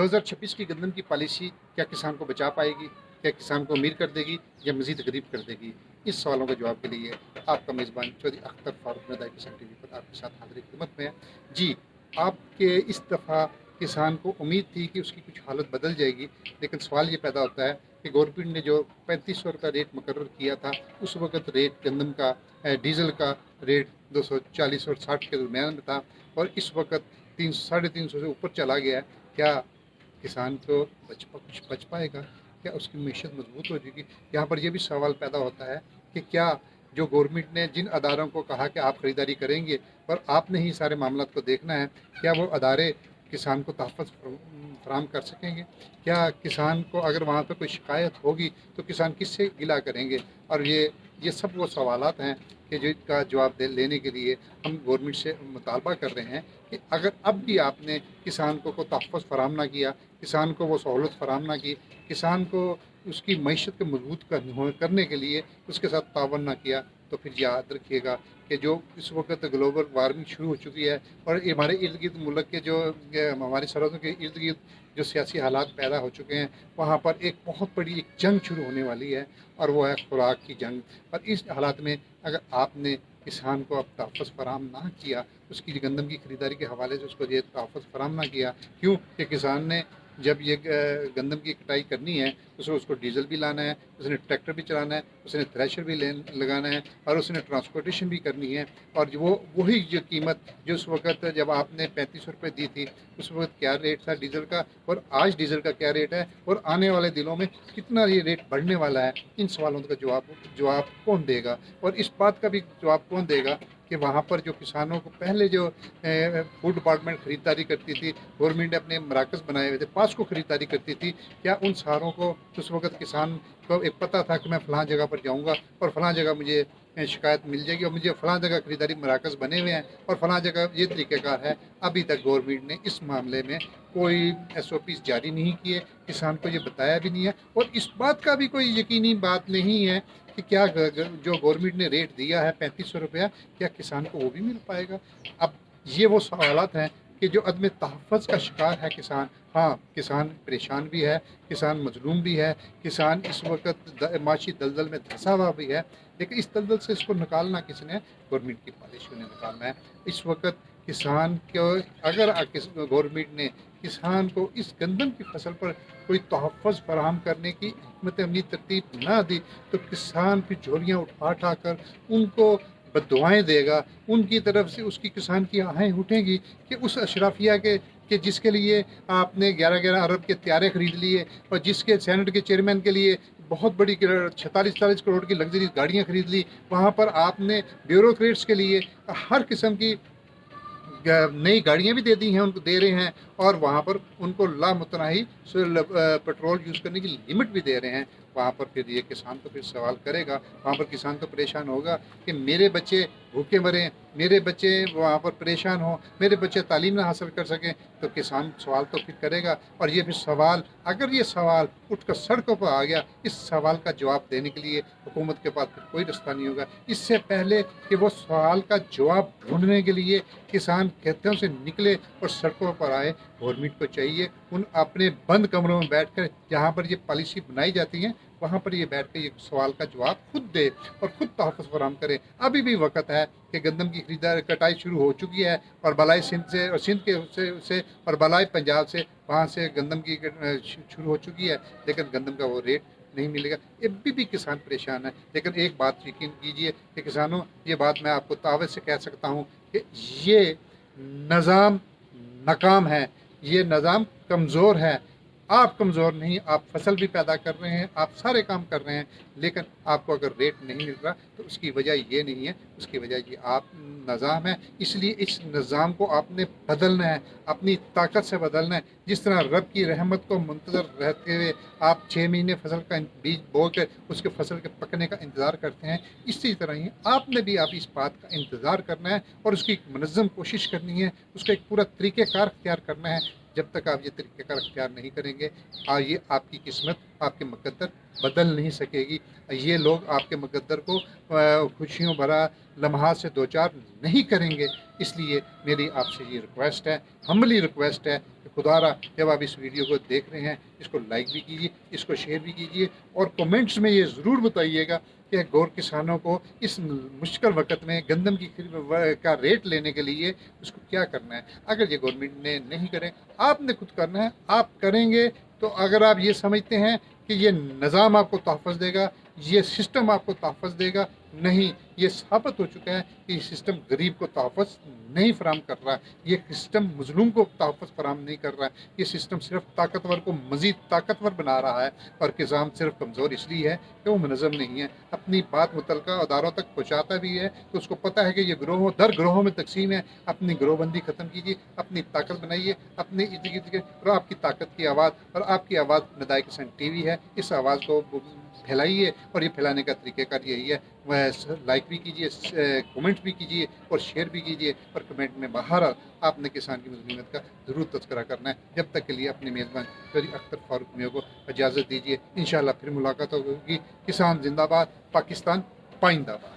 2026 की गंदम की पॉलिसी क्या किसान को बचा पाएगी, क्या किसान को अमीर कर देगी या मज़ीद गरीब कर देगी? इस सवालों के जवाब के लिए आपका मेज़बान चौधरी अख्तर फारूक नदाई किसान टीवी पर आपके साथ हाज़िर खिदमत में है। जी, आपके इस दफ़ा किसान को उम्मीद थी कि उसकी कुछ हालत बदल जाएगी, लेकिन सवाल ये पैदा होता है कि गवर्नमेंट ने जो 3500 का रेट मुकर्रर किया था, उस वक़्त रेट गंदम का डीज़ल का रेट 240 और 60 के दरमियान में था और इस वक़्त 300 से ऊपर चला गया है। क्या किसान को कुछ बच पाएगा? क्या उसकी मीशत मजबूत हो जाएगी? यहाँ पर यह भी सवाल पैदा होता है कि क्या जो गवर्नमेंट ने जिन अदारों को कहा कि आप ख़रीदारी करेंगे और आपने ही सारे मामला को देखना है, क्या वो अदारे किसान को तहफ़्फ़ुज़ फराहम कर सकेंगे? क्या किसान को अगर वहाँ पर कोई शिकायत होगी तो किसान किससे गिला करेंगे? और ये सब वो सवालात हैं कि जिसका जवाब लेने के लिए हम गवर्नमेंट से मुतालबा कर रहे हैं कि अगर अब भी आपने किसान को तहफ़्फ़ुज़ फराहम ना किया, किसान को वो सहूलत फराहम ना की, किसान को उसकी मईशत को मजबूत करने के लिए उसके साथ तावन ना किया, तो फिर याद रखिएगा कि जो इस वक्त ग्लोबल वार्मिंग शुरू हो चुकी है और ये हमारे इर्द गिर्द मुल्क के जो हमारी सरहदों के इर्द गिर्द जो सियासी हालात पैदा हो चुके हैं, वहाँ पर एक बहुत बड़ी एक जंग शुरू होने वाली है और वो है खुराक की जंग। और इस हालात में अगर आपने किसान को अब तहफ़्फ़ुज़ फराहम ना किया, उसकी गंदम की ख़रीदारी के हवाले से उसको ये तहफ़्फ़ुज़ फराहम ना किया, क्यों कि किसान ने जब ये गंदम की कटाई करनी है तो उसको डीज़ल भी लाना है, उसने ट्रैक्टर भी चलाना है, उसने थ्रेशर भी लगाना है और उसने ट्रांसपोर्टेशन भी करनी है। और जो वही जो कीमत जो उस वक्त जब आपने 3500 रुपये दी थी, उस वक्त क्या रेट था डीज़ल का और आज डीज़ल का क्या रेट है और आने वाले दिनों में कितना ये रेट बढ़ने वाला है? इन सवालों का जवाब कौन देगा? और इस बात का भी जवाब कौन देगा कि वहाँ पर जो किसानों को पहले जो फूड डिपार्टमेंट ख़रीदारी करती थी, गवर्नमेंट ने अपने मराकज़ बनाए हुए थे, पास को ख़रीदारी करती थी, क्या उन सारों को उस वक्त किसान को एक पता था कि मैं फ़लाँ जगह पर जाऊँगा और फ़लाँ जगह मुझे शिकायत मिल जाएगी और मुझे फ़लाँ जगह ख़रीदारी मराकज़ बने हुए हैं और फ़लाँ जगह ये तरीक़ेकार है? अभी तक गवर्नमेंट ने इस मामले में कोई SOPs जारी नहीं किए, किसान को ये बताया भी नहीं है और इस बात का भी कोई यकीनी बात नहीं है कि क्या जो गवर्नमेंट ने रेट दिया है 3500 रुपया, क्या किसान को वो भी मिल पाएगा? अब ये वो सवालात हैं कि जो अदम तहफ़्फ़ुज़ का शिकार है किसान। हाँ, किसान परेशान भी है, किसान मज़लूम भी है, किसान इस वक्त माशी दलदल में धंसा हुआ भी है, लेकिन इस दलदल से इसको निकालना किसने? गवर्नमेंट की पॉलिसी ने निकालना है। इस वक्त किसान को अगर गवर्नमेंट ने किसान को इस गंदम की फसल पर कोई तहफ़्फ़ुज़ फराहम करने की हिकमत अमली तरतीब ना दी, तो किसान फिर झोलियाँ उठा कर उनको बद्दुआएँ देगा, उनकी तरफ से उसकी किसान की आहें उठेंगी कि उस अशराफिया के जिसके लिए आपने 11-11 अरब के त्यारे ख़रीद लिए और जिसके सेनेट के चेयरमैन के लिए बहुत बड़ी 46-40 करोड़ की लग्जरी गाड़ियाँ ख़रीद ली, वहाँ पर आपने ब्यूरोक्रेट्स के लिए हर किस्म की नई गाड़ियाँ भी दे दी हैं, उनको दे रहे हैं और वहाँ पर उनको लामुतनाही पेट्रोल यूज़ करने की लिमिट भी दे रहे हैं। वहाँ पर फिर ये किसान तो फिर सवाल करेगा, वहाँ पर किसान तो परेशान होगा कि मेरे बच्चे भूखे मरें, मेरे बच्चे वहाँ पर परेशान हों, मेरे बच्चे तालीम ना हासिल कर सकें, तो किसान सवाल तो फिर करेगा। और ये फिर सवाल अगर ये सवाल उठकर सड़कों पर आ गया, इस सवाल का जवाब देने के लिए हुकूमत के पास फिर कोई रास्ता नहीं होगा। इससे पहले कि वो सवाल का जवाब ढूंढने के लिए किसान खेतों से निकले और सड़कों पर आए, गवर्नमेंट को चाहिए उन अपने बंद कमरों में बैठकर जहाँ पर ये पॉलिसी बनाई जाती है, वहाँ पर ये बैठ के ये सवाल का जवाब खुद दे और खुद तहफ़्फ़ुज़ फराहम करे। अभी भी वक्त है कि गंदम की कटाई शुरू हो चुकी है और बलाई सिंध से और सिंध से और बलाई पंजाब से वहाँ से गंदम की शुरू हो चुकी है, लेकिन गंदम का वो रेट नहीं मिलेगा। अभी भी किसान परेशान है। लेकिन एक बात यकीन कीजिए कि किसानों, ये बात मैं आपको दावे से कह सकता हूँ कि ये निज़ाम नाकाम है, ये निज़ाम कमज़ोर है। आप कमज़ोर नहीं, आप फसल भी पैदा कर रहे हैं, आप सारे काम कर रहे हैं, लेकिन आपको अगर रेट नहीं मिल रहा तो उसकी वजह ये नहीं है, उसकी वजह ये आप निज़ाम है। इसलिए इस निज़ाम को आपने बदलना है, अपनी ताकत से बदलना है। जिस तरह रब की रहमत को मुंतज़र रहते हुए आप 6 महीने फसल का बीज बो कर उसके फसल के पकने का इंतज़ार करते हैं, इसी तरह ही आपने भी आप इस बात का इंतज़ार करना है और उसकी एक मुनज़्ज़म कोशिश करनी है, उसका एक पूरा तरीक़ेकार अख्तियार करना है। जब तक आप ये तरीक़ेकार अख्तियार नहीं करेंगे, ये आपकी किस्मत, आपके मुक़द्दर बदल नहीं सकेगी। ये लोग आपके मुक़द्दर को खुशियों भरा लम्हात से दो चार नहीं करेंगे। इसलिए मेरी आपसे ये रिक्वेस्ट है, हम्बली रिक्वेस्ट है कि खुदारा जब आप इस वीडियो को देख रहे हैं इसको लाइक भी कीजिए, इसको शेयर भी कीजिए और कमेंट्स में ये ज़रूर बताइएगा कि गौर किसानों को इस मुश्किल वक्त में गंदम की का रेट लेने के लिए उसको क्या करना है। अगर ये गवर्नमेंट ने नहीं करें, आपने खुद करना है, आप करेंगे तो अगर आप ये समझते हैं कि ये निज़ाम आपको तहफ़्फ़ुज़ देगा, ये सिस्टम आपको तहफ़्फ़ुज़ देगा, नहीं, ये साबित हो चुका है कि ये सिस्टम गरीब को तहफ़्फ़ुज़ नहीं फराहम कर रहा, ये सिस्टम मज़लूम को तहफ़्फ़ुज़ फराहम नहीं कर रहा, ये सिस्टम सिर्फ ताकतवर को मज़ीद ताकतवर बना रहा है और निज़ाम सिर्फ कमज़ोर इसलिए है कि वो मुनज़्ज़म नहीं है, अपनी बात मुतल्लिक़ा अदारों तक पहुँचाता भी है तो उसको पता है कि ये ग्रोहों दर ग्रोहों में तकसीम है। अपनी ग्रोहबंदी ख़त्म कीजिए, अपनी ताकत बनाइए, अपनी इर्द गिर्द और आपकी ताकत की आवाज़ और आपकी आवाज़ नदाए किसान टीवी है, इस आवाज़ को फैलाइए और ये फैलाने का तरीक़ेकार यही है, वह लाइक भी कीजिए, कमेंट भी कीजिए और शेयर भी कीजिए और कमेंट में बाहर आपने किसान की मज़लूमियत का ज़रूर तज़किरा करना है। जब तक के लिए अपने मेज़बान चौधरी अख्तर फारूक मियां को इजाज़त दीजिए। इंशाअल्लाह फिर मुलाकात होगी। किसान जिंदाबाद, पाकिस्तान पाइंदाबाद।